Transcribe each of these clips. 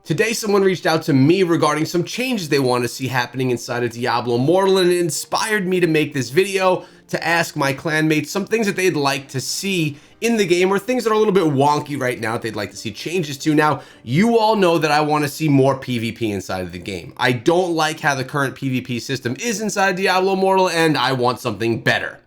Today, someone reached out to me regarding some changes they want to see happening inside of Diablo Immortal, and it inspired me to make this video to ask my clanmates some things that they'd like to see in the game, or things that are a little bit wonky right now that they'd like to see changes to. Now, you all know that I want to see more PvP inside of the game. I don't like how the current PvP system is inside Diablo Immortal, and I want something better.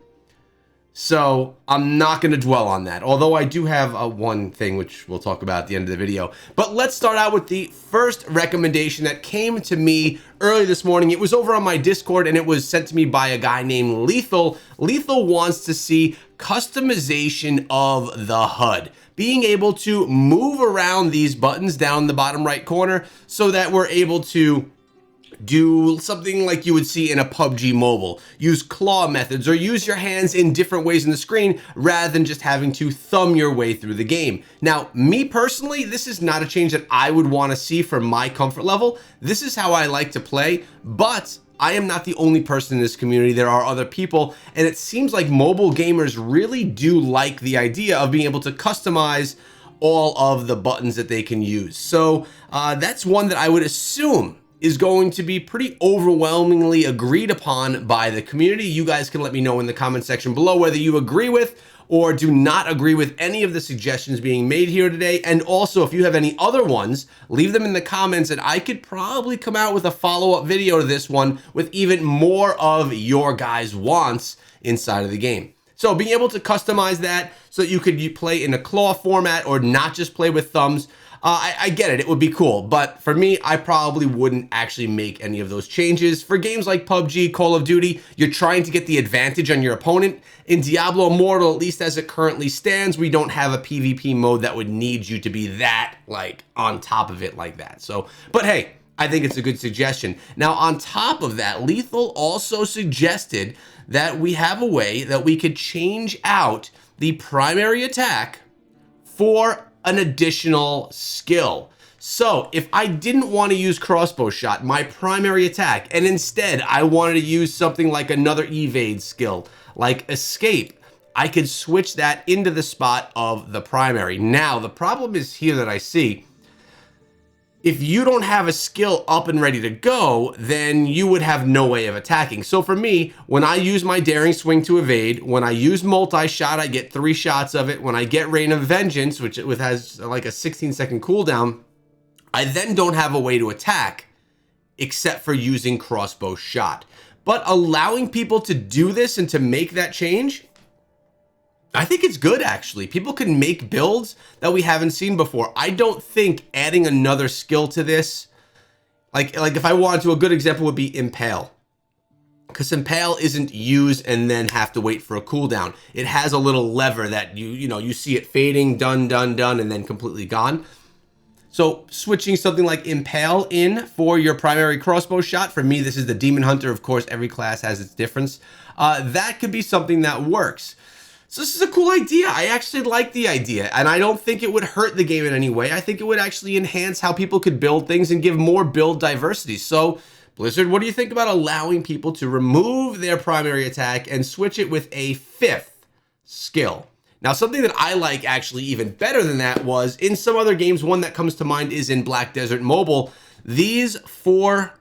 So I'm not going to dwell on that, although I do have one thing which we'll talk about at the end of the video. But let's start out with the first recommendation that came to me early this morning. It was over on my Discord, and it was sent to me by a guy named Lethal. Lethal wants to see customization of the HUD, being able to move around these buttons down the bottom right corner so that we're able to do something like you would see in a PUBG Mobile. Use claw methods or use your hands in different ways in the screen rather than just having to thumb your way through the game. Now, me personally, this is not a change that I would want to see for my comfort level. This is how I like to play, but I am not the only person in this community. There are other people, and it seems like mobile gamers really do like the idea of being able to customize all of the buttons that they can use. So that's one that I would assume is going to be pretty overwhelmingly agreed upon by the community. You guys can let me know in the comment section below whether you agree with or do not agree with any of the suggestions being made here today. And also, if you have any other ones, leave them in the comments, and I could probably come out with a follow-up video to this one with even more of your guys' wants inside of the game. So being able to customize that so that you could play in a claw format or not just play with thumbs, I get it, it would be cool, but for me, I probably wouldn't actually make any of those changes. For games like PUBG, Call of Duty, you're trying to get the advantage on your opponent. In Diablo Immortal, at least as it currently stands, we don't have a PvP mode that would need you to be that, like, on top of it like that. So, but hey, I think it's a good suggestion. Now, on top of that, Lethal also suggested that we have a way that we could change out the primary attack for an additional skill. So if I didn't want to use crossbow shot, my primary attack, and instead I wanted to use something like another evade skill, like escape, I could switch that into the spot of the primary. Now, the problem is here that I see, if you don't have a skill up and ready to go, then you would have no way of attacking. So for me, when I use my daring swing to evade, when I use multi-shot, I get 3 shots of it. When I get Rain of Vengeance, which has like a 16-second cooldown, I then don't have a way to attack except for using crossbow shot. But allowing people to do this and to make that change, I think it's good, actually. People can make builds that we haven't seen before. I don't think adding another skill to this, like if I wanted to, a good example would be Impale. Because Impale isn't used and then have to wait for a cooldown. It has a little lever that you see it fading, done, and then completely gone. So switching something like Impale in for your primary crossbow shot, for me, this is the Demon Hunter. Of course, every class has its difference. That could be something that works. So this is a cool idea. I actually like the idea, and I don't think it would hurt the game in any way. I think it would actually enhance how people could build things and give more build diversity. So, Blizzard, what do you think about allowing people to remove their primary attack and switch it with a 5th skill? Now, something that I like actually even better than that was in some other games, one that comes to mind is in Black Desert Mobile. These 4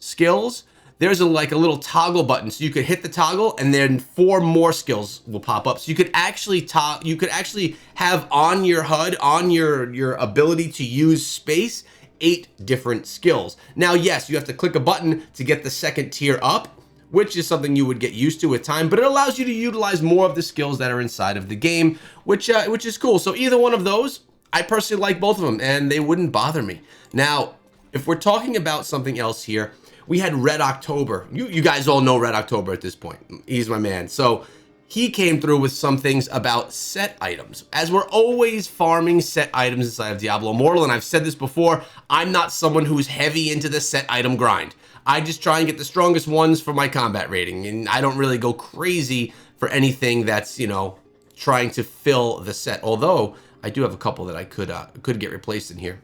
skills, there's like a little toggle button, so you could hit the toggle and then 4 more skills will pop up. So you could actually have on your HUD, on your ability to use space, 8 different skills. Now, yes, you have to click a button to get the second tier up, which is something you would get used to with time, but it allows you to utilize more of the skills that are inside of the game, which is cool. So either one of those, I personally like both of them, and they wouldn't bother me. Now, if we're talking about something else here, we had Red October. You guys all know Red October at this point. He's my man. So he came through with some things about set items. As we're always farming set items inside of Diablo Immortal, and I've said this before, I'm not someone who's heavy into the set item grind. I just try and get the strongest ones for my combat rating, and I don't really go crazy for anything that's, trying to fill the set. Although, I do have a couple that I could get replaced in here.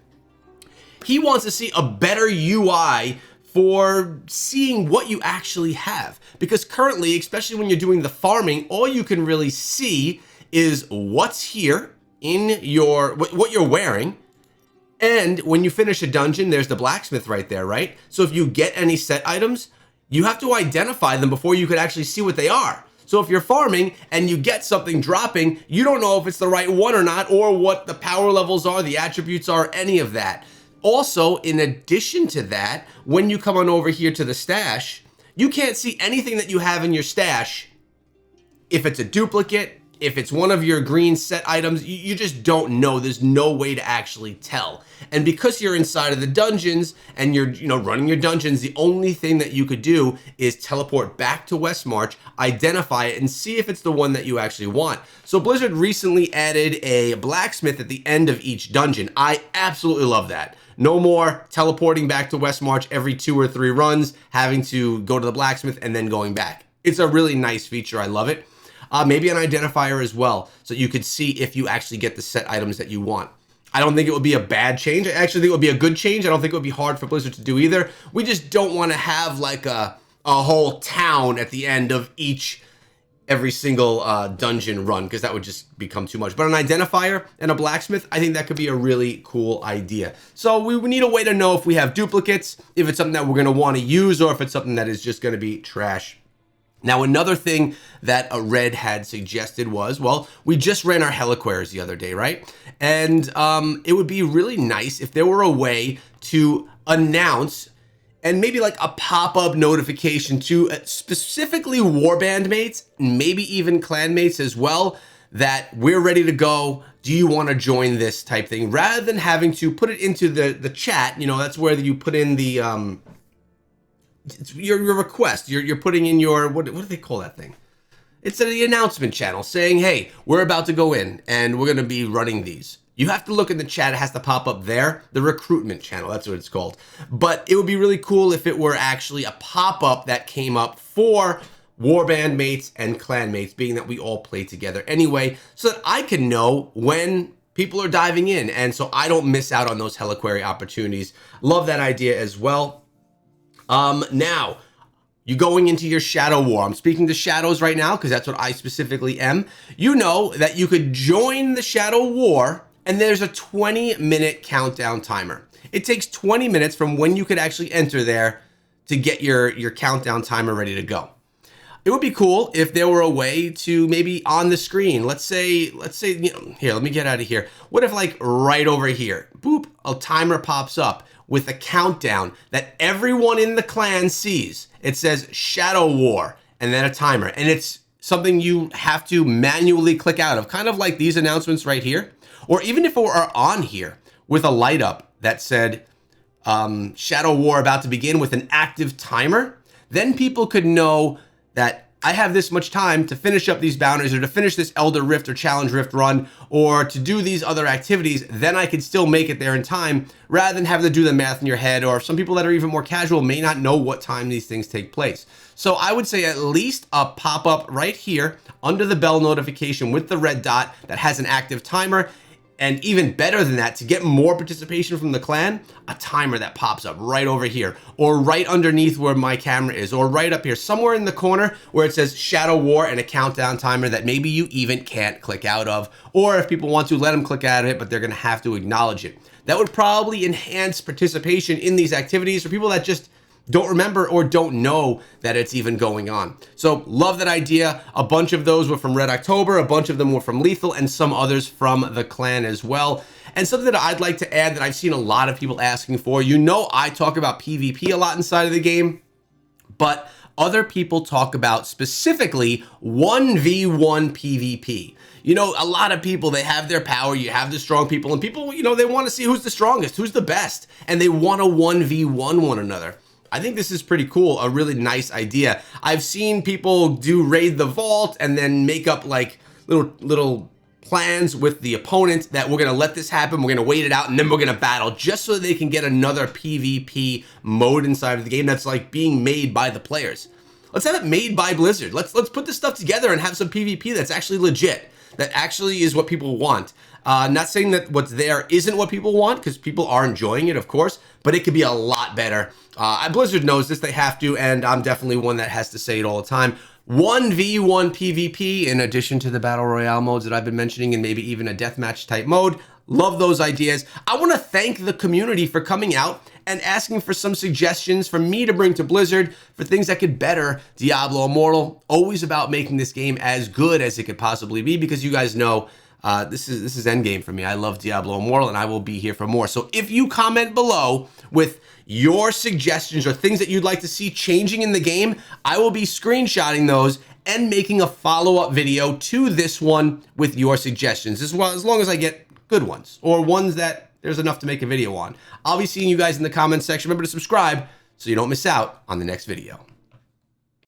He wants to see a better UI for seeing what you actually have. Because currently, especially when you're doing the farming, all you can really see is what's here in what you're wearing, And when you finish a dungeon, there's the blacksmith right there, right? So if you get any set items, you have to identify them before you could actually see what they are. So if you're farming and you get something dropping, you don't know if it's the right one or not, or what the power levels are, the attributes are, any of that. Also, in addition to that, when you come on over here to the stash, you can't see anything that you have in your stash. If it's a duplicate, if it's one of your green set items, you just don't know. There's no way to actually tell. And because you're inside of the dungeons and you're running your dungeons, the only thing that you could do is teleport back to Westmarch, identify it, and see if it's the one that you actually want. So Blizzard recently added a blacksmith at the end of each dungeon. I absolutely love that. No more teleporting back to Westmarch every 2 or 3 runs, having to go to the blacksmith and then going back. It's a really nice feature. I love it. Maybe an identifier as well, so you could see if you actually get the set items that you want. I don't think it would be a bad change. I actually think it would be a good change. I don't think it would be hard for Blizzard to do either. We just don't want to have like a whole town at the end of every single dungeon run, because that would just become too much. But an identifier and a blacksmith, I think that could be a really cool idea. So we need a way to know if we have duplicates, if it's something that we're going to want to use, or if it's something that is just going to be trash. Now, another thing that a Red had suggested was, well, we just ran our Heliquares the other day, right? And it would be really nice if there were a way to announce, and maybe like a pop-up notification to specifically Warband mates, maybe even clan mates as well, that we're ready to go. Do you want to join this type thing? Rather than having to put it into the chat, that's where you put in the your request. You're putting in your, what do they call that thing? It's the announcement channel saying, hey, we're about to go in and we're going to be running these. You have to look in the chat. It has to pop up there. The recruitment channel, that's what it's called. But it would be really cool if it were actually a pop-up that came up for Warband mates and clan mates, being that we all play together anyway, so that I can know when people are diving in, and so I don't miss out on those Heliquary opportunities. Love that idea as well. Now, you going into your Shadow War. I'm speaking to Shadows right now because that's what I specifically am. You know that you could join the Shadow War, and there's a 20-minute countdown timer. It takes 20 minutes from when you could actually enter there to get your countdown timer ready to go. It would be cool if there were a way to maybe on the screen, let's say, here, let me get out of here. What if like right over here, boop, a timer pops up with a countdown that everyone in the clan sees. It says Shadow War and then a timer. And it's something you have to manually click out of, kind of like these announcements right here. Or even if it were on here with a light up that said Shadow War about to begin with an active timer, then people could know that I have this much time to finish up these boundaries, or to finish this Elder Rift or Challenge Rift run, or to do these other activities. Then I could still make it there in time, rather than having to do the math in your head. Or some people that are even more casual may not know what time these things take place. So I would say at least a pop-up right here under the bell notification with the red dot that has an active timer. And even better than that, to get more participation from the clan, a timer that pops up right over here, or right underneath where my camera is, or right up here, somewhere in the corner where it says Shadow War and a countdown timer that maybe you even can't click out of, or if people want to, let them click out of it, but they're gonna have to acknowledge it. That would probably enhance participation in these activities for people that just don't remember or don't know that it's even going on. So love that idea. A bunch of those were from Red October, a bunch of them were from Lethal, and some others from the clan as well. And something that I'd like to add that I've seen a lot of people asking for, I talk about PvP a lot inside of the game, but other people talk about specifically 1v1 PvP. A lot of people, they have their power, you have the strong people, and people, they want to see who's the strongest, who's the best, and they want to 1v1 one another. I think this is pretty cool, a really nice idea. I've seen people do raid the vault and then make up like little plans with the opponent that we're gonna let this happen, we're gonna wait it out, and then we're gonna battle, just so they can get another PvP mode inside of the game that's like being made by the players. Let's have it made by Blizzard. Let's put this stuff together and have some PvP that's actually legit, that actually is what people want. Not saying that what's there isn't what people want, because people are enjoying it, of course, but it could be a lot better. Blizzard knows this, they have to, and I'm definitely one that has to say it all the time. 1v1 PvP, in addition to the Battle Royale modes that I've been mentioning, and maybe even a deathmatch type mode, Love those ideas. I want to thank the community for coming out and asking for some suggestions for me to bring to Blizzard for things that could better Diablo Immortal. Always about making this game as good as it could possibly be, because you guys know this is endgame for me. I love Diablo Immortal, and I will be here for more. So if you comment below with your suggestions or things that you'd like to see changing in the game, I will be screenshotting those and making a follow-up video to this one with your suggestions, as long as I get good ones, or ones that there's enough to make a video on. I'll be seeing you guys in the comments section. Remember to subscribe so you don't miss out on the next video.